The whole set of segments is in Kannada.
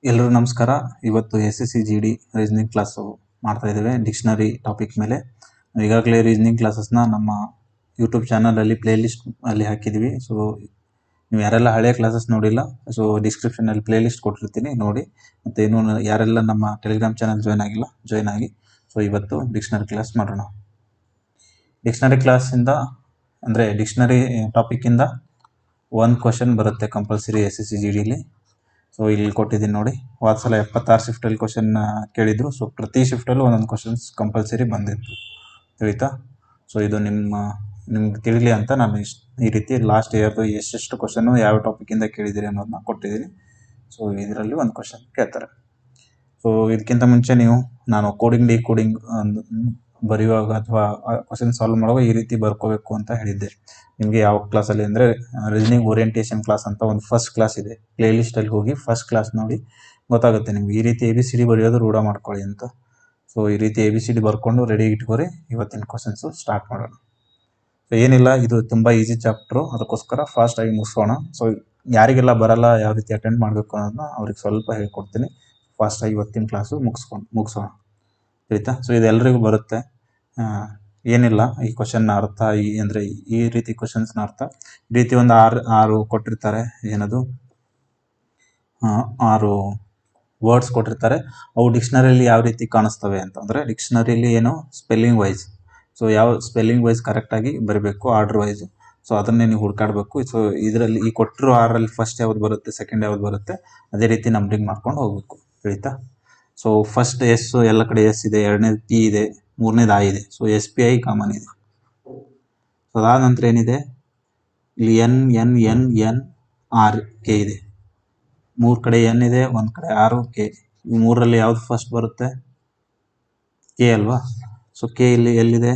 ಎಲ್ಲರೂ ನಮಸ್ಕಾರ. ಇವತ್ತು SSC GD ರೀಸನಿಂಗ್ ಕ್ಲಾಸು ಮಾಡ್ತಾ ಇದ್ದೇವೆ ಡಿಕ್ಷನರಿ ಟಾಪಿಕ್ ಮೇಲೆ. ಈಗಾಗಲೇ ರೀಸನಿಂಗ್ ಕ್ಲಾಸಸ್ನ ನಮ್ಮ ಯೂಟ್ಯೂಬ್ ಚಾನಲಲ್ಲಿ ಪ್ಲೇಲಿಸ್ಟ್ ಅಲ್ಲಿ ಹಾಕಿದ್ದೀವಿ. ಸೊ ನೀವು ಯಾರೆಲ್ಲ ಹಳೆಯ ಕ್ಲಾಸಸ್ ನೋಡಿಲ್ಲ, ಸೊ ಡಿಸ್ಕ್ರಿಪ್ಷನಲ್ಲಿ ಪ್ಲೇಲಿಸ್ಟ್ ಕೊಟ್ಟಿರ್ತೀನಿ, ನೋಡಿ. ಮತ್ತು ಇನ್ನೂ ಯಾರೆಲ್ಲ ನಮ್ಮ ಟೆಲಿಗ್ರಾಮ್ ಚಾನಲ್ ಜಾಯ್ನ್ ಆಗಿಲ್ಲ, ಜಾಯ್ನ್ ಆಗಿ. ಸೊ ಇವತ್ತು ಡಿಕ್ಷನರಿ ಕ್ಲಾಸ್ ಮಾಡೋಣ. ಡಿಕ್ಷನರಿ ಕ್ಲಾಸಿಂದ ಅಂದರೆ ಡಿಕ್ಷನರಿ ಟಾಪಿಕ್ಕಿಂದ ಒಂದು ಕ್ವಶನ್ ಬರುತ್ತೆ ಕಂಪಲ್ಸರಿ SSC GDಲಿ. ಸೊ ಇಲ್ಲಿ ಕೊಟ್ಟಿದ್ದೀನಿ ನೋಡಿ. ಹೋದ ಸಲ 76 ಶಿಫ್ಟಲ್ಲಿ ಕ್ವಶನ್ ಕೇಳಿದ್ರು. ಸೊ ಪ್ರತಿ ಶಿಫ್ಟಲ್ಲೂ ಒಂದೊಂದು ಕ್ವಶನ್ಸ್ ಕಂಪಲ್ಸರಿ ಬಂದಿತ್ತು, ತಿಳಿತಾ. ಸೊ ಇದು ನಿಮ್ಗೆ ತಿಳಿಲಿ ಅಂತ ನಾನು ಈ ರೀತಿ ಲಾಸ್ಟ್ ಇಯರ್ದು ಎಷ್ಟೆಷ್ಟು ಕ್ವಶನು ಯಾವ ಟಾಪಿಕ್ಕಿಂದ ಕೇಳಿದಿರಿ ಅನ್ನೋದನ್ನ ಕೊಟ್ಟಿದ್ದೀನಿ. ಸೊ ಇದರಲ್ಲಿ ಒಂದು ಕ್ವಶನ್ ಕೇಳ್ತಾರೆ. ಸೊ ಇದಕ್ಕಿಂತ ಮುಂಚೆ ನಾನು ಕೋಡಿಂಗ್ ಡಿಕೋಡಿಂಗ್ ಬರೆಯುವಾಗ ಅಥವಾ ಕ್ವಶನ್ ಸಾಲ್ವ್ ಮಾಡುವಾಗ ಈ ರೀತಿ ಬರ್ಕೋಬೇಕು ಅಂತ ಹೇಳಿದ್ದೆ ನಿಮಗೆ. ಯಾವ ಕ್ಲಾಸಲ್ಲಿ ಅಂದರೆ ರೀಸನಿಂಗ್ ಓರಿಯೆಂಟೇಷನ್ ಕ್ಲಾಸ್ ಅಂತ ಒಂದು ಫಸ್ಟ್ ಕ್ಲಾಸ್ ಇದೆ. ಪ್ಲೇಲಿಸ್ಟಲ್ಲಿ ಹೋಗಿ ಫಸ್ಟ್ ಕ್ಲಾಸ್ ನೋಡಿ, ಗೊತ್ತಾಗುತ್ತೆ ನಿಮ್ಗೆ. ಈ ರೀತಿ ABCD ಬರೆಯೋದು ರೂಢ ಮಾಡ್ಕೊಳ್ಳಿ ಅಂತ. ಸೊ ಈ ರೀತಿ ABCD ಬರ್ಕೊಂಡು ರೆಡಿ ಇಟ್ಕೋರಿ. ಇವತ್ತಿನ ಕ್ವಶನ್ಸು ಸ್ಟಾರ್ಟ್ ಮಾಡೋಣ. ಸೊ ಏನಿಲ್ಲ, ಇದು ತುಂಬ ಈಸಿ ಚಾಪ್ಟ್ರು, ಅದಕ್ಕೋಸ್ಕರ ಫಾಸ್ಟಾಗಿ ಮುಗಿಸೋಣ. ಸೊ ಯಾರಿಗೆಲ್ಲ ಬರಲ್ಲ, ಯಾವ ರೀತಿ ಅಟೆಂಡ್ ಮಾಡಬೇಕು ಅನ್ನೋದನ್ನ ಅವ್ರಿಗೆ ಸ್ವಲ್ಪ ಹೇಳ್ಕೊಡ್ತೀನಿ. ಫಾಸ್ಟಾಗಿ ಇವತ್ತಿನ ಕ್ಲಾಸು ಮುಗಿಸೋಣ, ಆಯಿತಾ. ಸೊ ಇದೆಲ್ಲರಿಗೂ ಬರುತ್ತೆ, ಏನಿಲ್ಲ. ಈ ಕ್ವಶನ್ನ ಅರ್ಥ ಅಂದರೆ ಈ ರೀತಿ ಕ್ವಶನ್ಸ್ನ ಅರ್ಥ ಈ ರೀತಿ ಒಂದು ಆರು ಕೊಟ್ಟಿರ್ತಾರೆ. ಏನದು 6 ವರ್ಡ್ಸ್ ಕೊಟ್ಟಿರ್ತಾರೆ. ಅವು ಡಿಕ್ಷನರಿಯಲ್ಲಿ ಯಾವ ರೀತಿ ಕಾಣಿಸ್ತವೆ ಅಂತಂದರೆ, ಡಿಕ್ಷನರಿಯಲ್ಲಿ ಏನು ಸ್ಪೆಲ್ಲಿಂಗ್ ವೈಸ್. ಸೊ ಯಾವ ಸ್ಪೆಲ್ಲಿಂಗ್ ವೈಸ್ ಕರೆಕ್ಟಾಗಿ ಬರೀಬೇಕು, ಆರ್ಡರ್ ವೈಸ್. ಸೊ ಅದನ್ನೇ ನೀವು ಹುಡುಕಾಡಬೇಕು. ಸೊ ಇದರಲ್ಲಿ ಈ ಕೊಟ್ಟಿರೋ 6ರಲ್ಲಿ ಫಸ್ಟ್ ಯಾವ್ದು ಬರುತ್ತೆ, ಸೆಕೆಂಡ್ ಯಾವ್ದು ಬರುತ್ತೆ, ಅದೇ ರೀತಿ ನಂಬರಿಂಗ್ ಮಾಡ್ಕೊಂಡು ಹೋಗಬೇಕು, ತಿಳಿತಾ. ಸೊ ಫಸ್ಟ್ ಎಸ್, ಎಲ್ಲ ಕಡೆ ಎಸ್ ಇದೆ. ಎರಡನೇದು P ಇದೆ, ಮೂರನೇದು I ಇದೆ. ಸೊ SPI ಕಾಮನ್ ಇದೆ. ಸೊ ಅದಾದ ನಂತರ ಏನಿದೆ, ಇಲ್ಲಿ N R K ಇದೆ. 3 ಕಡೆ N ಇದೆ, ಒಂದು ಕಡೆ R K. ಈ ಮೂರರಲ್ಲಿ ಯಾವ್ದು ಫಸ್ಟ್ ಬರುತ್ತೆ, K ಅಲ್ವಾ. ಸೊ K ಇಲ್ಲಿ ಎಲ್ಲಿದೆ,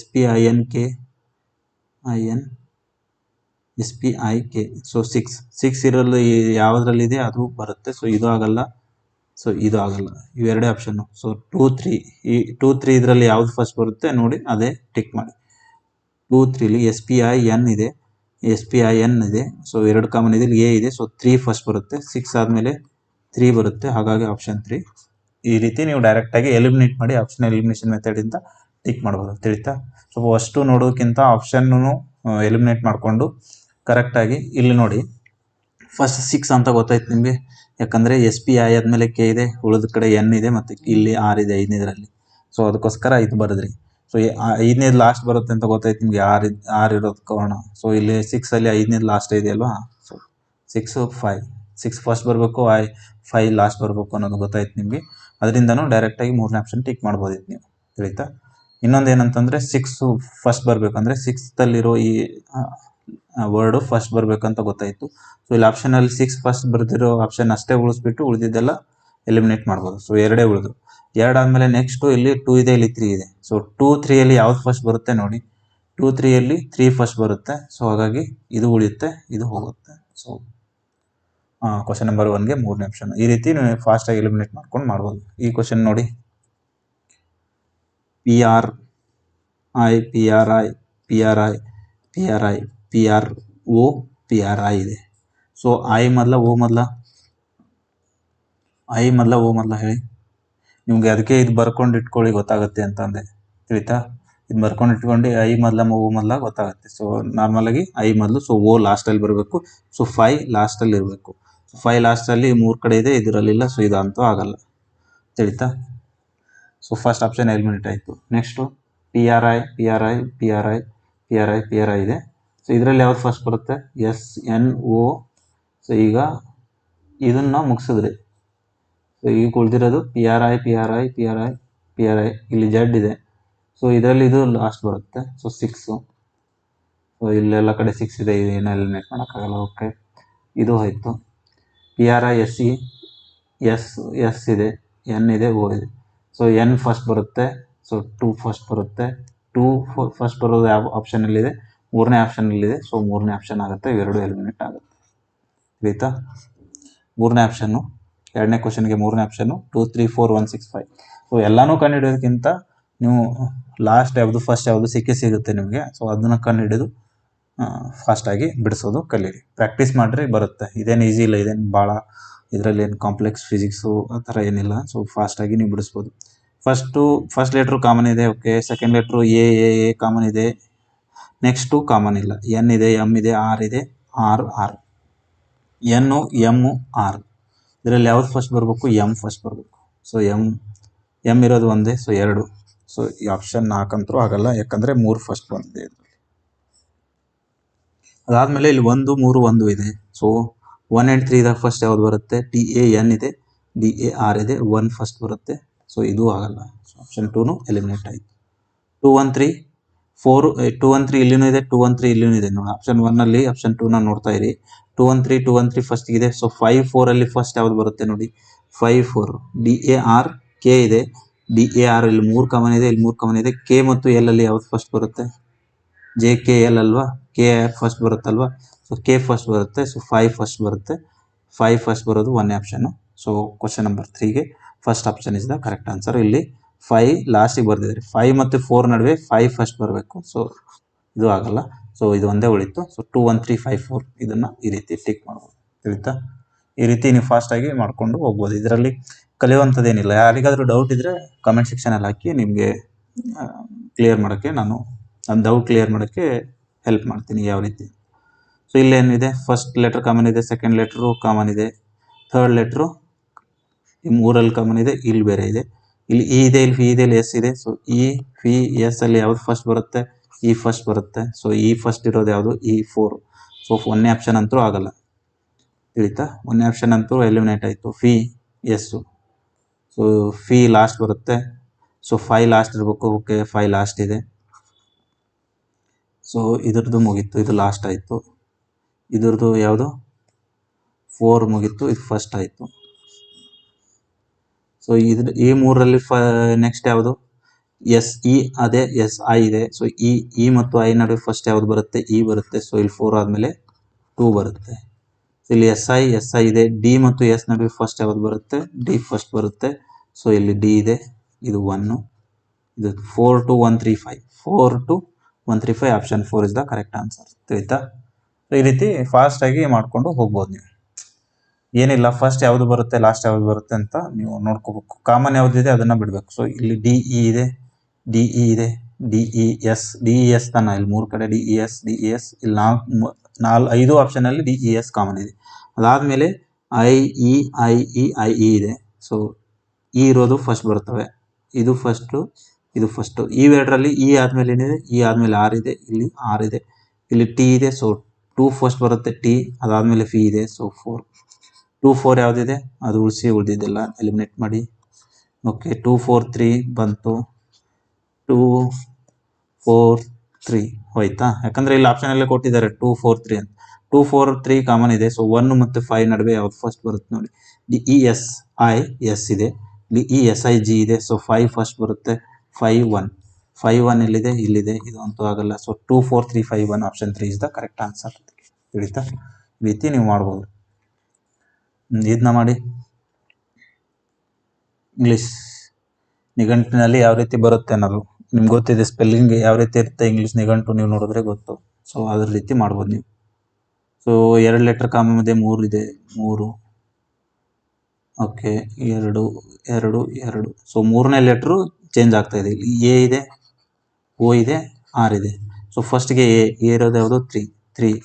SPINK SPIK. ಸೊ 6 ಇರಲು ಯಾವುದ್ರಲ್ಲಿದೆ ಅದು ಬರುತ್ತೆ. ಸೊ ಇದು ಆಗಲ್ಲ, ಸೊ ಇದು ಆಗಲ್ಲ, ಇವೆರಡೇ ಆಪ್ಷನ್ನು. ಸೊ 2, 3 ಈ 2, 3 ಇದರಲ್ಲಿ ಯಾವ್ದು ಫಸ್ಟ್ ಬರುತ್ತೆ ನೋಡಿ, ಅದೇ ಟಿಕ್ ಮಾಡಿ. 2, 3ಲಿ SPIN ಇದೆ, SPIN ಇದೆ. ಸೊ 2 ಕಾಮನ್ ಇದೆ, ಇಲ್ಲಿ A ಇದೆ. ಸೊ 3 ಫಸ್ಟ್ ಬರುತ್ತೆ. 6 ಆದಮೇಲೆ 3 ಬರುತ್ತೆ, ಹಾಗಾಗಿ ಆಪ್ಷನ್ 3. ಈ ರೀತಿ ನೀವು ಡೈರೆಕ್ಟಾಗಿ ಎಲಿಮಿನೇಟ್ ಮಾಡಿ, ಆಪ್ಷನ್ ಎಲಿಮಿನೇಷನ್ ಮೆಥಡಿಂದ ಟಿಕ್ ಮಾಡ್ಬೋದು, ತಿಳಿತಾ. ಸೊ ಅಷ್ಟು ನೋಡೋದಕ್ಕಿಂತ ಆಪ್ಷನ್ನು ಎಲಿಮಿನೇಟ್ ಮಾಡಿಕೊಂಡು ಕರೆಕ್ಟಾಗಿ ಇಲ್ಲಿ ನೋಡಿ. ಫಸ್ಟ್ 6 ಅಂತ ಗೊತ್ತಾಯ್ತು ನಿಮಗೆ, ಯಾಕಂದರೆ SPI ಆದಮೇಲೆ K ಇದೆ, ಉಳಿದ ಕಡೆ N ಇದೆ, ಮತ್ತು ಇಲ್ಲಿ R ಇದೆ 5ನೇದರಲ್ಲಿ. ಸೊ ಅದಕ್ಕೋಸ್ಕರ ಇದು ಬರೆದ್ರಿ. ಸೊ 5ನೇದು ಲಾಸ್ಟ್ ಬರುತ್ತೆ ಅಂತ ಗೊತ್ತಾಯ್ತು ನಿಮಗೆ, R ಇರೋದು ಕಾರಣ. ಸೊ ಇಲ್ಲಿ 6ಅಲ್ಲಿ 5ನೇದು ಲಾಸ್ಟ್ ಇದೆಯಲ್ವಾ. ಸೊ 6, 5, 6 ಫಸ್ಟ್ ಬರಬೇಕು, 5 ಲಾಸ್ಟ್ ಬರಬೇಕು ಅನ್ನೋದು ಗೊತ್ತಾಯ್ತು ನಿಮಗೆ. ಅದರಿಂದನೂ ಡೈರೆಕ್ಟಾಗಿ 3ನೇ ಆಪ್ಷನ್ ಟಿಕ್ ಮಾಡ್ಬೋದಿತ್ತು ನೀವು, ತಿಳಿತಾ. ಇನ್ನೊಂದು ಏನಂತಂದರೆ 6 ಫಸ್ಟ್ ಬರಬೇಕಂದ್ರೆ 6ತಲ್ಲಿರೋ ಈ ವರ್ಡು ಫಸ್ಟ್ ಬರಬೇಕಂತ ಗೊತ್ತಾಯಿತು. ಸೊ ಇಲ್ಲಿ ಆಪ್ಷನಲ್ಲಿ 6 ಫಸ್ಟ್ ಬರೆದಿರೋ ಆಪ್ಷನ್ ಅಷ್ಟೇ ಉಳಿಸ್ಬಿಟ್ಟು ಉಳಿದಿದ್ದೆಲ್ಲ ಎಲಿಮಿನೇಟ್ ಮಾಡ್ಬೋದು. ಸೊ 2 ಉಳಿದು. 2 ಆದಮೇಲೆ ನೆಕ್ಸ್ಟು ಇಲ್ಲಿ 2 ಇದೆ, ಇಲ್ಲಿ 3 ಇದೆ. ಸೊ 2, 3ಯಲ್ಲಿ ಯಾವ್ದು ಫಸ್ಟ್ ಬರುತ್ತೆ ನೋಡಿ. 2, 3ಯಲ್ಲಿ 3 ಫಸ್ಟ್ ಬರುತ್ತೆ. ಸೊ ಹಾಗಾಗಿ ಇದು ಉಳಿಯುತ್ತೆ, ಇದು ಹೋಗುತ್ತೆ. ಸೊ ಕ್ವಶನ್ ನಂಬರ್ 1ಗೆ 3ನೇ ಆಪ್ಷನ್. ಈ ರೀತಿ ನೀವು ಫಾಸ್ಟಾಗಿ ಎಲಿಮಿನೇಟ್ ಮಾಡ್ಕೊಂಡು ಮಾಡ್ಬೋದು. ಈ ಕ್ವಶನ್ ನೋಡಿ, PRI ಇದೆ. ಸೊ I ಮೊದಲ O ಮೊದಲ ಹೇಳಿ ನಿಮಗೆ. ಅದಕ್ಕೆ ಇದು ಬರ್ಕೊಂಡು ಇಟ್ಕೊಳ್ಳಿ, ಗೊತ್ತಾಗುತ್ತೆ ಅಂತಂದೆ, ತಿಳಿತಾ. ಇದು ಬರ್ಕೊಂಡು ಇಟ್ಕೊಂಡು I ಮೊದಲ O ಮೊದಲ ಗೊತ್ತಾಗುತ್ತೆ. ಸೊ ನಾರ್ಮಲಾಗಿ I ಮೊದಲು, ಸೊ O ಲಾಸ್ಟಲ್ಲಿ ಬರಬೇಕು. ಸೊ 5 ಲಾಸ್ಟಲ್ಲಿ ಇರಬೇಕು. ಸೊ 5 ಲಾಸ್ಟಲ್ಲಿ 3 ಕಡೆ ಇದೆ, ಇದರಲ್ಲಿಲ್ಲ. ಸೊ ಇದಂತೂ ಆಗಲ್ಲ, ತಿಳಿತಾ. ಸೊ ಫಸ್ಟ್ ಆಪ್ಷನ್ ಎಲಿಮಿನೇಟ್ ಆಯಿತು. ನೆಕ್ಸ್ಟು PRI ಇದೆ. ಸೊ ಇದರಲ್ಲಿ ಯಾವ್ದು ಫಸ್ಟ್ ಬರುತ್ತೆ, SNO. ಸೊ ಈಗ ಇದನ್ನು ಮುಗಿಸಿದ್ರಿ. ಸೊ ಈಗ ಉಳಿದಿರೋದು PRI. ಇಲ್ಲಿ Z ಇದೆ. ಸೊ ಇದರಲ್ಲಿ ಇದು ಲಾಸ್ಟ್ ಬರುತ್ತೆ. ಸೊ 6. ಸೊ ಇಲ್ಲೆಲ್ಲ ಕಡೆ 6 ಇದೆ, ಏನು ಎಲಿಮಿನೇಟ್ ಮಾಡೋಕ್ಕಾಗಲ್ಲ. ಓಕೆ, ಇದು ಹೋಯಿತು. PRI SE, S ಇದೆ, N ಇದೆ, O ಇದೆ. ಸೊ N ಫಸ್ಟ್ ಬರುತ್ತೆ. ಸೊ 2 ಫಸ್ಟ್ ಬರುತ್ತೆ. 2 ಫಸ್ಟ್ ಬರೋದು ಯಾವ ಆಪ್ಷನಲ್ಲಿದೆ, 3ನೇ ಆಪ್ಷನಲ್ಲಿದೆ. ಸೊ 3ನೇ ಆಪ್ಷನ್ ಆಗುತ್ತೆ, ಇವೆರಡು ಎಲಿಮಿನೇಟ್ ಆಗುತ್ತೆ, ಆಯಿತಾ. 3ನೇ ಆಪ್ಷನ್ನು, 2ನೇ ಕ್ವಶನ್ಗೆ 3ನೇ ಆಪ್ಷನ್ನು 2, 3, 4, 1, 6, 5. ಸೊ ಎಲ್ಲನೂ ಕಂಡುಹಿಡಿಯೋದಕ್ಕಿಂತ ನೀವು ಲಾಸ್ಟ್ ಯಾವುದು ಫಸ್ಟ್ ಯಾವುದು ಸಿಗುತ್ತೆ ನಿಮಗೆ. ಸೊ ಅದನ್ನು ಕಂಡುಹಿಡಿದು ಫಾಸ್ಟಾಗಿ ಬಿಡಿಸೋದು ಕಲೀರಿ. ಪ್ರಾಕ್ಟೀಸ್ ಮಾಡಿರಿ, ಬರುತ್ತೆ. ಇದೇನು ಈಸಿ ಇಲ್ಲ, ಇದೇನು ಭಾಳ ಇದರಲ್ಲಿ ಏನು ಕಾಂಪ್ಲೆಕ್ಸ್ ಫಿಸಿಕ್ಸು ಆ ಥರ ಏನಿಲ್ಲ. ಸೊ ಫಾಸ್ಟಾಗಿ ನೀವು ಬಿಡಿಸ್ಬೋದು. ಫಸ್ಟ್ ಲೆಟ್ರು ಕಾಮನ್ ಇದೆ. Okay, second letter A common ಇದೆ. ನೆಕ್ಸ್ಟು ಕಾಮನ್ ಇಲ್ಲ. ಎನ್ ಇದೆ, ಎಮ್ ಇದೆ, ಆರ್ ಇದೆ, ಆರ್ ಎನ್ನು ಎಮ್ಮು ಆರ್. ಇದರಲ್ಲಿ ಯಾವ್ದು ಫಸ್ಟ್ ಬರಬೇಕು? ಎಮ್ ಫಸ್ಟ್ ಬರಬೇಕು. ಸೊ ಎಮ್ ಇರೋದು ಒಂದೇ, ಸೊ 2. ಸೊ ಈ ಆಪ್ಷನ್ 4 ಅಂತೂ ಆಗಲ್ಲ, ಯಾಕಂದರೆ 3 ಫಸ್ಟ್ ಬಂದಿದೆ. ಅದಾದಮೇಲೆ ಇಲ್ಲಿ 1, 3, 1 ಇದೆ. ಸೊ 1 and 3 ದಾಗ ಫಸ್ಟ್ ಯಾವ್ದು ಬರುತ್ತೆ? DAN ಇದೆ, DAR ಇದೆ, 1 ಫಸ್ಟ್ ಬರುತ್ತೆ. ಸೊ ಇದು ಆಗಲ್ಲ. ಸೊ ಆಪ್ಷನ್ 2 ಎಲಿಮಿನೇಟ್ ಆಯಿತು. 2, 1, 3, 4, 2, 1, 3 ಇಲ್ಲಿನೂ ಇದೆ, 2, 1, 3 ಇಲ್ಲಿನೂ ಇದೆ ನೋಡಿ. ಆಪ್ಷನ್ 1 ಅಲ್ಲಿ ಆಪ್ಷನ್ 2 ನೋಡ್ತಾ ಇರಿ. 2, 1, 3 ಫಸ್ಟ್ ಇದೆ. ಸೊ 5, 4 ಅಲ್ಲಿ ಫಸ್ಟ್ ಯಾವ್ದು ಬರುತ್ತೆ ನೋಡಿ? 5, 4 DAR K ಇದೆ. DAR ಇಲ್ಲಿ 3 ಕಾಮನ್ ಇದೆ, ಇಲ್ಲಿ 3 ಕಾಮನ್ ಇದೆ. K ಮತ್ತು L ಅಲ್ಲಿ ಯಾವ್ದು ಫಸ್ಟ್ ಬರುತ್ತೆ? JKL ಅಲ್ವಾ? K ಫಸ್ಟ್ ಬರುತ್ತಲ್ವಾ? ಸೊ K ಫಸ್ಟ್ ಬರುತ್ತೆ. ಸೊ 5 ಫಸ್ಟ್ ಬರುತ್ತೆ. 5 ಫಸ್ಟ್ ಬರೋದು 1 ಆಪ್ಷನ್. ಸೊ ಕ್ವಶನ್ ನಂಬರ್ 3ಗೆ first option is the correct answer. ಇಲ್ಲಿ 5 ಲಾಸ್ಟಿಗೆ ಬರ್ದಿದ್ದಾರೆ. 5 ಮತ್ತು 4 ನಡುವೆ 5 ಫಸ್ಟ್ ಬರಬೇಕು. ಸೊ ಇದು ಆಗಲ್ಲ. ಸೊ ಇದು ಒಂದೇ ಉಳಿತು. ಸೊ 2, 1, 3, 5, 4 ಇದನ್ನು ಈ ರೀತಿ ಟಿಕ್ ಮಾಡ್ಬೋದು. ತಿಳಿತಾ? ಈ ರೀತಿ ನೀವು ಫಾಸ್ಟಾಗಿ ಮಾಡ್ಕೊಂಡು ಹೋಗ್ಬೋದು. ಇದರಲ್ಲಿ ಕಲಿಯುವಂಥದ್ದೇನಿಲ್ಲ. ಯಾರಿಗಾದರೂ ಡೌಟ್ ಇದ್ದರೆ ಕಮೆಂಟ್ ಸೆಕ್ಷನಲ್ಲಿ ಹಾಕಿ, ನಿಮಗೆ ಕ್ಲಿಯರ್ ಮಾಡೋಕ್ಕೆ ನನ್ನ ಡೌಟ್ ಕ್ಲಿಯರ್ ಮಾಡೋಕ್ಕೆ ಹೆಲ್ಪ್ ಮಾಡ್ತೀನಿ ಯಾವ ರೀತಿ. ಸೊ ಇಲ್ಲೇನಿದೆ? ಫಸ್ಟ್ ಲೆಟ್ರ್ ಕಾಮನ್ ಇದೆ, ಸೆಕೆಂಡ್ ಲೆಟ್ರು ಕಾಮನ್ ಇದೆ, ಥರ್ಡ್ ಲೆಟ್ರು ಈ 3ಅಲ್ಲಿ ಕಾಮನ್ ಇದೆ, ಇಲ್ಲಿ ಬೇರೆ ಇದೆ. ಇಲ್ಲಿ ಇ ಇದೆ, ಇಲ್ಲಿ ಫಿ ಇದೆ, ಇಲ್ಲಿ ಎಸ್ ಇದೆ. ಸೊ ಇ, ಫಿ, ಎಸ್ ಅಲ್ಲಿ ಯಾವ್ದು ಫಸ್ಟ್ ಬರುತ್ತೆ? ಇ ಫಸ್ಟ್ ಬರುತ್ತೆ. ಸೊ ಇ ಫಸ್ಟ್ ಇರೋದು ಯಾವುದು? E4. ಸೊ 1ನೇ ಆಪ್ಷನ್ ಅಂತೂ ಆಗಲ್ಲ. ತಿಳಿತಾ? 1ನೇ ಆಪ್ಷನ್ ಅಂತೂ ಎಲಿಮಿನೇಟ್ ಆಯಿತು. ಫಿ, ಎಸ್ಸು. ಸೊ ಫಿ ಲಾಸ್ಟ್ ಬರುತ್ತೆ. ಸೊ 5 ಲಾಸ್ಟ್ ಇರಬೇಕು. ಓಕೆ, 5 ಲಾಸ್ಟ್ ಇದೆ. ಸೊ ಇದ್ರದ್ದು ಮುಗೀತು, ಇದು ಲಾಸ್ಟ್ ಆಯಿತು. ಇದ್ರದ್ದು ಯಾವುದು? 4 ಮುಗೀತು, ಇದು ಫಸ್ಟ್ ಆಯಿತು. ಸೊ ಈ 3ರಲ್ಲಿ ನೆಕ್ಸ್ಟ್ ಯಾವುದು? ಎಸ್ ಇ ಅದೇ, ಎಸ್ ಐ ಇದೆ. ಸೊ ಇ ಮತ್ತು ಐ ನಡುವೆ ಫಸ್ಟ್ ಯಾವುದು ಬರುತ್ತೆ? ಇ ಬರುತ್ತೆ. ಸೊ ಇಲ್ಲಿ 4 ಆದಮೇಲೆ 2 ಬರುತ್ತೆ. ಇಲ್ಲಿ ಎಸ್ ಐ ಇದೆ. ಡಿ ಮತ್ತು ಎಸ್ ನಡುವೆ ಫಸ್ಟ್ ಯಾವುದು ಬರುತ್ತೆ? ಡಿ ಫಸ್ಟ್ ಬರುತ್ತೆ. ಸೊ ಇಲ್ಲಿ ಡಿ ಇದೆ, ಇದು 1. ಇದು 4, 2, 1, 3, 5. 4, 2, 1, 3, 5 option 4 is the correct answer. ತಿಳಿತಾ? ಈ ರೀತಿ ಫಾಸ್ಟಾಗಿ ಮಾಡ್ಕೊಂಡು ಹೋಗ್ಬೋದು ನೀವು. ಏನಿಲ್ಲ, ಫಸ್ಟ್ ಯಾವುದು ಬರುತ್ತೆ, ಲಾಸ್ಟ್ ಯಾವುದು ಬರುತ್ತೆ ಅಂತ ನೀವು ನೋಡ್ಕೋಬೇಕು. ಕಾಮನ್ ಯಾವುದಿದೆ ಅದನ್ನು ಬಿಡಬೇಕು. ಸೊ ಇಲ್ಲಿ DE ಇದೆ, DE ಇದೆ, DES ತಾನ ಇಲ್ಲಿ 3 ಕಡೆ DES. ಇಲ್ಲಿ 5 ಆಪ್ಷನಲ್ಲಿ DES ಕಾಮನ್ ಇದೆ. ಅದಾದಮೇಲೆ IE ಇದೆ. ಸೊ ಇ ಇರೋದು ಫಸ್ಟ್ ಬರ್ತವೆ. ಇದು ಫಸ್ಟು, ಇದು ಫಸ್ಟು. ಇವೆರಡರಲ್ಲಿ ಇ ಆದಮೇಲೆ ಏನಿದೆ? ಇ ಆದಮೇಲೆ ಆರ್ ಇದೆ, ಇಲ್ಲಿ ಆರ್ ಇದೆ, ಇಲ್ಲಿ ಟಿ ಇದೆ. ಸೊ 2 ಫಸ್ಟ್ ಬರುತ್ತೆ, ಟಿ. ಅದಾದಮೇಲೆ ಫಿ ಇದೆ. ಸೊ 4. 2, 4 ಯಾವುದಿದೆ? ಅದು ಉಳಿದಿದ್ದೆಲ್ಲ ಎಲಿಮಿನೇಟ್ ಮಾಡಿ. ಓಕೆ, 2, 4, 3 ಬಂತು. 2, 4, 3 ಹೋಯ್ತಾ? ಯಾಕಂದರೆ ಇಲ್ಲಿ ಆಪ್ಷನಲ್ಲೇ ಕೊಟ್ಟಿದ್ದಾರೆ 2, 4, 3 ಅಂತ. 2, 4, 3 ಕಾಮನ್ ಇದೆ. ಸೊ 1 ಮತ್ತು 5 ನಡುವೆ ಯಾವ್ದು ಫಸ್ಟ್ ಬರುತ್ತೆ ನೋಡಿ? DESI ಎಸ್ ಇದೆ, DESIG ಇದೆ. ಸೊ 5 ಫಸ್ಟ್ ಬರುತ್ತೆ. 5, 1. 5, 1 ಎಲ್ಲಿದೆ? ಇಲ್ಲಿದೆ. ಇದು ಅಂತೂ ಆಗಲ್ಲ. So 2, 4, 3, 5, 1 option 3 is the correct answer. ತಿಳಿತಾ? ಈ ರೀತಿ ನೀವು ಮಾಡ್ಬೋದು. ಇದನ್ನ ಮಾಡಿ. ಇಂಗ್ಲೀಷ್ ನಿಘಂಟಿನಲ್ಲಿ ಯಾವ ರೀತಿ ಬರುತ್ತೆ ಅನ್ನೋದು ನಿಮ್ಗೆ ಗೊತ್ತಿದೆ. ಸ್ಪೆಲ್ಲಿಂಗ್ ಯಾವ ರೀತಿ ಇರುತ್ತೆ ಇಂಗ್ಲೀಷ್ ನಿಘಂಟು ನೀವು ನೋಡಿದ್ರೆ ಗೊತ್ತು. ಸೊ ಅದ್ರ ರೀತಿ ಮಾಡ್ಬೋದು ನೀವು. ಸೊ 2 ಲೆಟರ್ ಕಾಮನ್ ಇದೆ, 3 ಇದೆ, 3. ಓಕೆ, 2, 2, 2. ಸೊ 3ನೇ ಲೆಟ್ರು ಚೇಂಜ್ ಆಗ್ತಾ ಇದೆ. ಇಲ್ಲಿ ಎ ಇದೆ, ಓ ಇದೆ, ಆರ್ ಇದೆ. ಸೊ ಫಸ್ಟ್ಗೆ ಎ ಇರೋದು ಯಾವುದು? 3.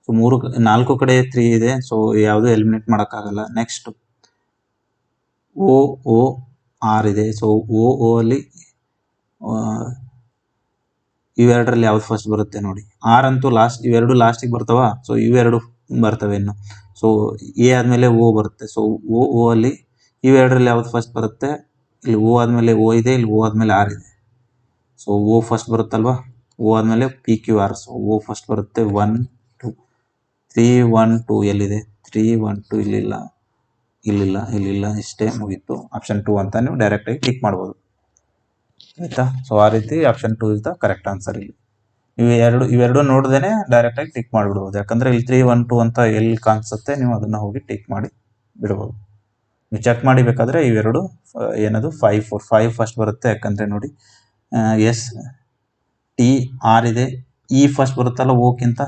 ಸೊ 4 ಕಡೆ 3 ಇದೆ. ಸೊ ಯಾವುದು ಎಲಿಮಿನೇಟ್ ಮಾಡೋಕ್ಕಾಗಲ್ಲ. ನೆಕ್ಸ್ಟ್ ಓ ಆರ್ ಇದೆ. ಸೊ ಓ ಅಲ್ಲಿ ಇವೆರಡರಲ್ಲಿ ಯಾವ್ದು ಫಸ್ಟ್ ಬರುತ್ತೆ ನೋಡಿ? ಆರ್ ಅಂತೂ ಲಾಸ್ಟ್. ಇವೆರಡು ಲಾಸ್ಟಿಗೆ ಬರ್ತಾವ. ಸೊ ಇವೆರಡು ಬರ್ತವೆ ಇನ್ನು. ಸೊ ಎ ಆದಮೇಲೆ ಓ ಬರುತ್ತೆ. ಸೊ ಓ ಅಲ್ಲಿ ಇವೆರಡರಲ್ಲಿ ಯಾವ್ದು ಫಸ್ಟ್ ಬರುತ್ತೆ? ಇಲ್ಲಿ ಓ ಆದಮೇಲೆ ಓ ಇದೆ, ಇಲ್ಲಿ ಓ ಆದಮೇಲೆ ಆರ್ ಇದೆ. ಸೊ ಓ ಫಸ್ಟ್ ಬರುತ್ತಲ್ವಾ? ಓ ಆದಮೇಲೆ PQR. ಸೊ ಓ ಫಸ್ಟ್ ಬರುತ್ತೆ. 1, 2, 3, 1, 2 ಎಲ್ಲಿದೆ? 3, 1, 2 ಇಲ್ಲಿಲ್ಲ. ಇಷ್ಟೇ ಮುಗೀತು. ಆಪ್ಷನ್ 2 ಅಂತ ನೀವು ಡೈರೆಕ್ಟಾಗಿ ಕ್ಲಿಕ್ ಮಾಡ್ಬೋದು. ಆಯಿತಾ? ಸೊ ಆ ರೀತಿ option 2 is the correct answer. ಇಲ್ಲಿ ಇವೆರಡು ನೋಡ್ದೇನೆ ಡೈರೆಕ್ಟಾಗಿ ಟಿಕ್ ಮಾಡಿಬಿಡ್ಬೋದು. ಯಾಕಂದರೆ ಇಲ್ಲಿ 3, 1, 2 ಅಂತ ಎಲ್ಲಿ ಕಾಣಿಸುತ್ತೆ ನೀವು ಅದನ್ನು ಹೋಗಿ ಟಿಕ್ ಮಾಡಿ ಬಿಡ್ಬೋದು. ನೀವು ಚೆಕ್ ಮಾಡಿ ಬೇಕಾದರೆ ಇವೆರಡು ಏನದು 5, 4, 5 ಫಸ್ಟ್ ಬರುತ್ತೆ. ಯಾಕಂದರೆ ನೋಡಿ STR ಇದೆ. ಇ ಫಸ್ಟ್ ಬರುತ್ತಲ್ಲ ಓಕ್ಕಿಂತ,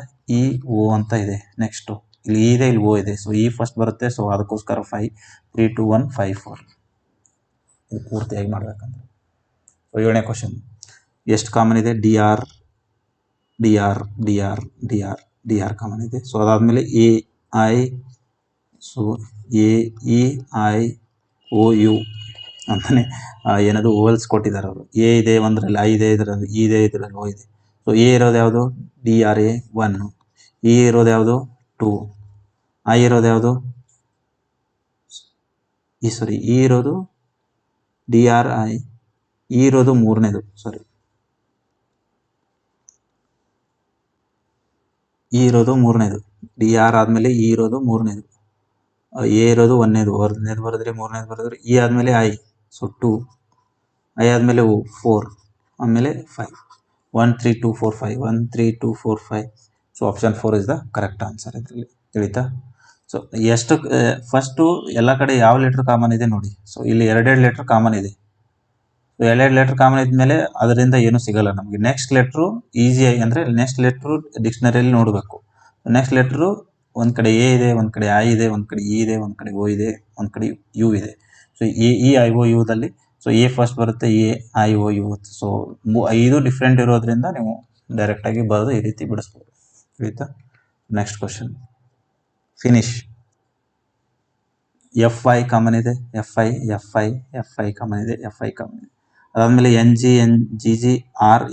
ಓ ಅಂತ ಇದೆ. ನೆಕ್ಸ್ಟು ಇಲ್ಲಿ ಇ ಇದೆ, ಇಲ್ಲಿ ಓ ಇದೆ. ಸೊ ಇ ಫಸ್ಟ್ ಬರುತ್ತೆ. ಸೊ ಅದಕ್ಕೋಸ್ಕರ 5 3 2 1 5 4 ಇದು ಪೂರ್ತಿಯಾಗಿ ಮಾಡ್ಬೇಕಂದ್ರೆ. ಸೊ 7ನೇ ಕ್ವಶನ್, ಎಷ್ಟು ಕಾಮನ್ ಇದೆ? D r d r d r d r d r common ಇದೆ. ಸೊ ಅದಾದಮೇಲೆ a i, so a e I O u ಅಂತಾನೆ ಏನದು ಓವಲ್ಸ್ ಕೊಟ್ಟಿದ್ದಾರೆ ಅವರು. ಎ ಇದೆ ಒಂದರಲ್ಲಿ, ಐ ಇದೆ ಇದರಲ್ಲಿ, ಇ ಇದೆ ಇದರಲ್ಲಿ, ಓ ಇದೆ. ಸೊ ಎ ಇರೋದು ಯಾವುದು? ಡಿ ಆರ್ ಎ 1, ಇ ಇರೋದು ಯಾವುದು? 2, ಐ ಇರೋದು ಯಾವುದು? ಇ ಇರೋದು ಡಿ ಆರ್ ಐ, ಇ ಇರೋದು ಮೂರನೇದು, ಇ ಇರೋದು ಮೂರನೇದು. ಡಿ ಆರ್ ಆದಮೇಲೆ ಇ ಇರೋದು ಮೂರನೇದು, ಎ ಇರೋದು ಒಂದನೇದು ಬರೆದ್ರೆ ಮೂರನೇದು ಬರೆದ್ರೆ, ಇ ಆದಮೇಲೆ ಐ, ಸೊ 2, ಐ ಆದಮೇಲೆ ಓ 4, ಆಮೇಲೆ 5. 1 3 2 4 5 1 3 2 4 5. So option 4 is the correct answer. ಇದರಲ್ಲಿ ತಿಳಿತಾ? ಸೊ ಎಷ್ಟು ಫಸ್ಟು ಎಲ್ಲ ಕಡೆ ಯಾವ ಲೆಟ್ರ್ ಕಾಮನ್ ಇದೆ ನೋಡಿ. ಸೊ ಇಲ್ಲಿ 2 ಲೆಟ್ರ್ ಕಾಮನ್ ಇದೆ. ಸೊ 2 ಲೆಟ್ರ್ ಕಾಮನ್ ಇದ್ಮೇಲೆ ಅದರಿಂದ ಏನು ಸಿಗಲ್ಲ ನಮಗೆ. ನೆಕ್ಸ್ಟ್ ಲೆಟ್ರು ಈಸಿಯಾಗಿ, ಅಂದರೆ ನೆಕ್ಸ್ಟ್ ಲೆಟ್ರು ಡಿಕ್ಷನರಿಯಲ್ಲಿ ನೋಡಬೇಕು. ನೆಕ್ಸ್ಟ್ ಲೆಟ್ರು ಒಂದು ಕಡೆ ಎ ಇದೆ, ಒಂದು ಕಡೆ ಐ ಇದೆ, ಒಂದು ಕಡೆ ಇ ಇದೆ, ಒಂದು ಕಡೆ ಓ ಇದೆ, ಒಂದು ಕಡೆ ಯು ಇದೆ. ಸೊ ಇ ಐ ಓ ಯುದಲ್ಲಿ ಸೊ ಎ ಫಸ್ಟ್ ಬರುತ್ತೆ, A I O U. So 5 different ಇರೋದ್ರಿಂದ ನೀವು ಡೈರೆಕ್ಟಾಗಿ ಬರೆದು ಈ ರೀತಿ ಬಿಡಿಸ್ಬೋದು. ಆಯಿತಾ? Next question, finish. F I common ಇದೆ, ಎಫ್ ಐ ಕಾಮನ್ ಇದೆ, ಎಫ್ ಐ ಕಾಮನ್ ಇದೆ. ಅದಾದಮೇಲೆ N G G R,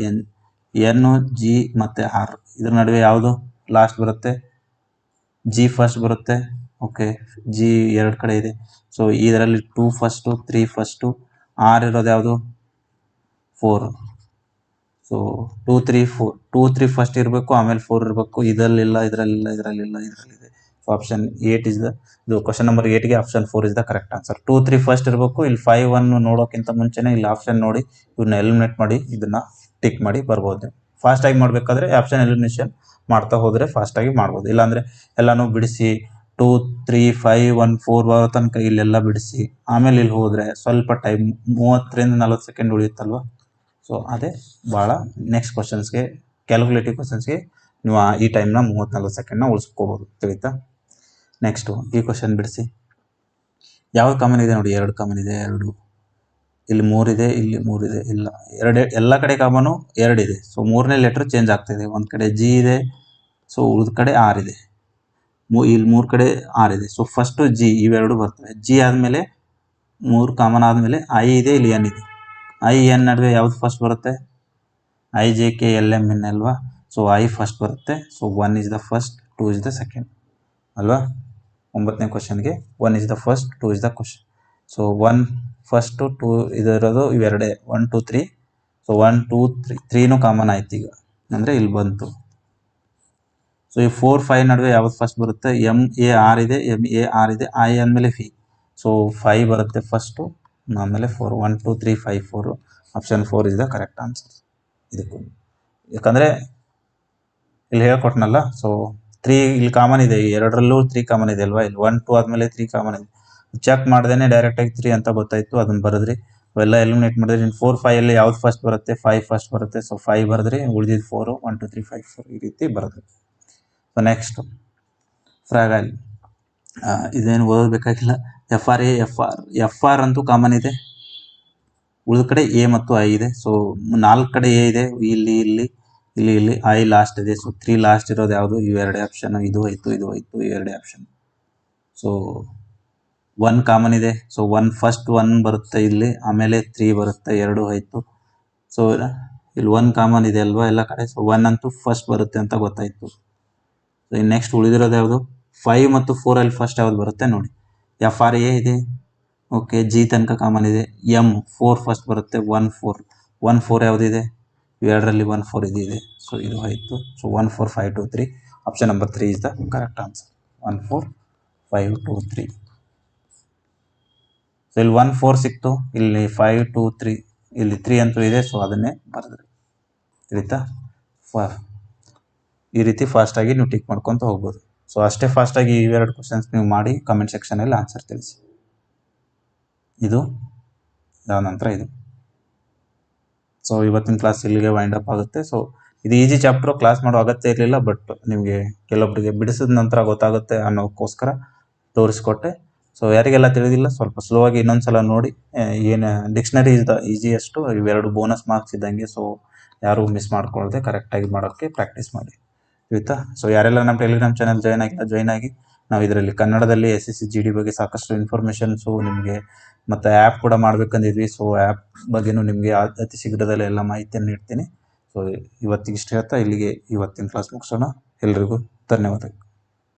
N G ಮತ್ತು ಆರ್, ಇದ್ರ ನಡುವೆ ಯಾವುದು ಲಾಸ್ಟ್ ಬರುತ್ತೆ? ಜಿ ಫಸ್ಟ್ ಬರುತ್ತೆ. ಓಕೆ, ಜಿ 2 ಕಡೆ ಇದೆ. ಸೊ ಇದರಲ್ಲಿ 2 ಫಸ್ಟು, 3 ಫಸ್ಟು, ಆರ್ ಇರೋದು ಯಾವುದು? 4. ಸೊ 2 3 4, 2 3 ಫಸ್ಟ್ ಇರಬೇಕು, ಆಮೇಲೆ 4 ಇರಬೇಕು. ಇದರಲ್ಲಿಲ್ಲ, ಇದರಲ್ಲಿದೆ. ಸೊ ಆಪ್ಷನ್ 8 ಇಸ್ ದ, ಇದು ಕ್ವಶನ್ ನಂಬರ್ 8ಗೆ option 4 is the correct answer. 2 3 first ಇರಬೇಕು. ಇಲ್ಲಿ 5 1 ನೋಡೋಕ್ಕಿಂತ ಮುಂಚೆನೇ ಇಲ್ಲಿ ಆಪ್ಷನ್ ನೋಡಿ ಇವನ್ನ ಎಲಿಮಿನೇಟ್ ಮಾಡಿ ಇದನ್ನ ಟಿಕ್ ಮಾಡಿ ಬರ್ಬೋದು. ಫಾಸ್ಟಾಗಿ ಮಾಡಬೇಕಾದ್ರೆ ಆಪ್ಷನ್ ಎಲಿಮಿನೇಷನ್ ಮಾಡ್ತಾ ಹೋದರೆ ಫಾಸ್ಟಾಗಿ ಮಾಡ್ಬೋದು. ಇಲ್ಲಾಂದರೆ ಎಲ್ಲನೂ ಬಿಡಿಸಿ 2 3 5 1 4 ಬರೋ ತನಕ ಇಲ್ಲೆಲ್ಲ ಬಿಡಿಸಿ ಆಮೇಲೆ ಇಲ್ಲಿ ಹೋದರೆ ಸ್ವಲ್ಪ ಟೈಮ್ 30 ರಿಂದ 40 ಸೆಕೆಂಡ್ ಉಳಿಯುತ್ತಲ್ವ. ಸೊ ಅದೇ ಭಾಳ ನೆಕ್ಸ್ಟ್ ಕ್ವಶನ್ಸ್ಗೆ, ಕ್ಯಾಲ್ಕುಲೇಟಿವ್ ಕ್ವಶನ್ಸ್ಗೆ ನೀವು ಈ ಟೈಮ್ನ 30-40 ಸೆಕೆಂಡ್ನ ಉಳಿಸ್ಕೋಬೋದು. ತಿಳಿತಾ? ನೆಕ್ಸ್ಟು ಈ ಕ್ವಶನ್ ಬಿಡಿಸಿ. ಯಾವ್ದು ಕಾಮನ್ ಇದೆ ನೋಡಿ? 2 ಕಾಮನ್ ಇದೆ, 2. ಇಲ್ಲಿ 3 ಇದೆ, ಇಲ್ಲಿ 3 ಇದೆ. ಇಲ್ಲ, 2 ಎಲ್ಲ ಕಡೆ ಕಾಮನು 2 ಇದೆ. ಸೊ 3ನೇ ಲೆಟ್ರ್ ಚೇಂಜ್ ಆಗ್ತಾಯಿದೆ. ಒಂದು ಕಡೆ ಜಿ ಇದೆ, ಸೊ ಉಳಿದ ಕಡೆ ಆರ್ ಇದೆ. ಇಲ್ಲಿ 3 ಕಡೆ ಆರ್ ಇದೆ. ಸೊ ಫಸ್ಟು ಜಿ, ಇವೆರಡು ಬರ್ತವೆ. ಜಿ ಆದಮೇಲೆ 3 ಕಾಮನ್ ಆದಮೇಲೆ ಐ ಇದೆ, ಇಲ್ಲಿ ಎನ್ ಇದೆ. ಐ ಎನ್ ನಡುವೆ ಯಾವ್ದು ಫಸ್ಟ್ ಬರುತ್ತೆ? I J K L M N ಅಲ್ವಾ. ಸೊ ಐ ಫಸ್ಟ್ ಬರುತ್ತೆ. So 1 is the first, 2 is the second ಅಲ್ವಾ. 9ನೇ ಕ್ವಶನ್ಗೆ 1 is the first, 2 is the question. So 1 first, 2 ಇದರದು ಇವೆರಡೇ, 1 2 3. ಸೊ 1 2 3 3ನೂ ಕಾಮನ್ ಆಯ್ತು ಈಗ, ಅಂದರೆ ಇಲ್ಲಿ ಬಂತು. ಸೊ ಈ 4 5 ನಡುವೆ ಯಾವ್ದು ಫಸ್ಟ್ ಬರುತ್ತೆ? ಎಮ್ ಎ ಆರ್ ಇದೆ, ಐ ಅಂದಮೇಲೆ ವಿ. ಸೊ 5 ಬರುತ್ತೆ ಫಸ್ಟು, ಆಮೇಲೆ 4. 1 2 3 5 4. Option 4 is the correct answer ಇದಕ್ಕೂ. ಯಾಕಂದರೆ ಇಲ್ಲಿ ಹೇಳ್ಕೊಟ್ನಲ್ಲ. ಸೊ 3 ಇಲ್ಲಿ ಕಾಮನ್ ಇದೆ, 2ರಲ್ಲೂ 3 ಕಾಮನ್ ಇದೆ ಅಲ್ವಾ. ಇಲ್ಲಿ 1 2 ಆದಮೇಲೆ 3 ಕಾಮನ್ ಇದೆ. ಚೆಕ್ ಮಾಡ್ದೇನೆ ಡೈರೆಕ್ಟಾಗಿ 3 ಅಂತ ಗೊತ್ತಾಯಿತು, ಅದನ್ನು ಬರೆದ್ರಿ. ಅವೆಲ್ಲ ಎಲಿಮಿನೇಟ್ ಮಾಡಿದ್ರೆ ಇನ್ನು 4 5ಅಲ್ಲಿ ಯಾವ್ದು ಫಸ್ಟ್ ಬರುತ್ತೆ? 5 ಫಸ್ಟ್ ಬರುತ್ತೆ. ಸೊ 5 ಬರೆದ್ರಿ, ಉಳಿದಿದ್ದು 4, 1 2 3 5 4 ಈ ರೀತಿ ಬರೆದ್ರಿ. So next fragile. ಇದೇನು ಓದಬೇಕಾಗಿಲ್ಲ. ಎಫ್ ಆರ್ ಅಂತೂ ಕಾಮನ್ ಇದೆ. ಉಳಿದ ಕಡೆ ಎ ಮತ್ತು ಐ ಇದೆ. ಸೊ 4 ಕಡೆ ಎ ಇದೆ, ಇಲ್ಲಿ ಐ ಲಾಸ್ಟ್ ಇದೆ. ಸೊ 3 ಲಾಸ್ಟ್ ಇರೋದು ಯಾವುದು? ಇವೆರಡೇ ಆಪ್ಷನ್. ಇದು ಹೋಯ್ತು, ಇವೆರಡೇ ಆಪ್ಷನ್. ಸೊ 1 ಕಾಮನ್ ಇದೆ. ಸೊ 1 ಫಸ್ಟ್ 1 ಬರುತ್ತೆ ಇಲ್ಲಿ, ಆಮೇಲೆ 3 ಬರುತ್ತೆ, 2 ಹೋಯ್ತು. ಸೊ ಇಲ್ಲಿ 1 ಕಾಮನ್ ಇದೆ ಅಲ್ವಾ ಎಲ್ಲ ಕಡೆ. ಸೊ 1 ಅಂತೂ ಫಸ್ಟ್ ಬರುತ್ತೆ ಅಂತ ಗೊತ್ತಾಯಿತು. ಸೊ ಇನ್ನು ನೆಕ್ಸ್ಟ್ ಉಳಿದಿರೋದು ಯಾವುದು? 5 ಮತ್ತು 4ಅಲ್ಲಿ ಫಸ್ಟ್ ಯಾವ್ದು ಬರುತ್ತೆ ನೋಡಿ. ಎಫ್ ಆರ್ ಎ ಇದೆ. ಓಕೆ, ಜಿ ತನಕ ಕಾಮನ್ ಇದೆ. ಎಮ್ 4 ಫಸ್ಟ್ ಬರುತ್ತೆ. 1 4 1 4 ಯಾವುದಿದೆ? ಇವೆರಡರಲ್ಲಿ 1 4 ಇದೆ. ಸೊ ಇದು ಆಯಿತು. So 1 4 5 2 3. Option number 3 is the correct answer. 1 4 5 2 3. So ಇಲ್ಲಿ 1 4 ಸಿಕ್ತು, ಇಲ್ಲಿ 5 2 3, ಇಲ್ಲಿ 3 ಅಂತೂ ಇದೆ. ಸೊ ಅದನ್ನೇ ಬರೆದ್ರಿ. ತಿಳಿತಾ? ಈ ರೀತಿ ಫಾಸ್ಟಾಗಿ ನೀವು ಟಿಕ್ ಮಾಡ್ಕೊತ ಹೋಗ್ಬೋದು. ಸೊ ಅಷ್ಟೇ ಫಾಸ್ಟಾಗಿ ಇವೆರಡು ಕ್ವಶನ್ಸ್ ನೀವು ಮಾಡಿ ಕಮೆಂಟ್ ಸೆಕ್ಷನಲ್ಲಿ ಆನ್ಸರ್ ತಿಳಿಸಿ. ಇದು ಇದಾದ ನಂತರ ಇದು. ಸೊ ಇವತ್ತಿನ ಕ್ಲಾಸ್ ಇಲ್ಲಿಗೆ ವೈಂಡ್ ಅಪ್ ಆಗುತ್ತೆ. ಸೊ ಇದು ಈಜಿ ಚಾಪ್ಟರ್, ಕ್ಲಾಸ್ ಮಾಡೋ ಅಗತ್ಯ ಇರಲಿಲ್ಲ, ಬಟ್ ನಿಮಗೆ ಕೆಲವೊಬ್ಬರಿಗೆ ಬಿಡಿಸಿದ ನಂತರ ಗೊತ್ತಾಗುತ್ತೆ ಅನ್ನೋಕ್ಕೋಸ್ಕರ ತೋರಿಸ್ಕೊಟ್ಟೆ. ಸೊ ಯಾರಿಗೆಲ್ಲ ತಿಳಿದಿಲ್ಲ ಸ್ವಲ್ಪ ಸ್ಲೋ ಆಗಿ ಇನ್ನೊಂದ್ಸಲ ನೋಡಿ. ಏನು ಡಿಕ್ಷನರಿ ಇಸ್ ದ ಈಸಿಯೆಸ್ಟು, ಇವೆರಡು ಬೋನಸ್ ಮಾರ್ಕ್ಸ್ ಇದ್ದಂಗೆ. ಸೊ ಯಾರು ಮಿಸ್ ಮಾಡ್ಕೊಳ್ಳದೆ ಕರೆಕ್ಟಾಗಿ ಮಾಡೋಕ್ಕೆ ಪ್ರಾಕ್ಟೀಸ್ ಮಾಡಿ ಆಯಿತಾ. ಸೊ ಯಾರೆಲ್ಲ ನಮ್ಮ ಟೆಲಿಗ್ರಾಮ್ ಚಾನಲ್ ಜಾಯ್ನ್ ಆಗಿ ನಾವು ಇದರಲ್ಲಿ ಕನ್ನಡದಲ್ಲಿ SSC GD ಬಗ್ಗೆ ಸಾಕಷ್ಟು ಇನ್ಫಾರ್ಮೇಷನ್ಸು ನಿಮಗೆ ಮತ್ತು ಆ್ಯಪ್ ಕೂಡ ಮಾಡ್ಬೇಕಂದಿದ್ವಿ. ಸೊ ಆ್ಯಪ್ ಬಗ್ಗೆನೂ ನಿಮಗೆ ಅತಿ ಶೀಘ್ರದಲ್ಲೇ ಎಲ್ಲ ಮಾಹಿತಿಯನ್ನು ನೀಡ್ತೀನಿ. ಸೊ ಇವತ್ತಿಗೆ ಇಷ್ಟ ಹೇಳ್ತಾ ಇಲ್ಲಿಗೆ ಇವತ್ತಿನ ಕ್ಲಾಸ್ ಮುಗಿಸೋಣ. ಎಲ್ರಿಗೂ ಧನ್ಯವಾದಗಳು.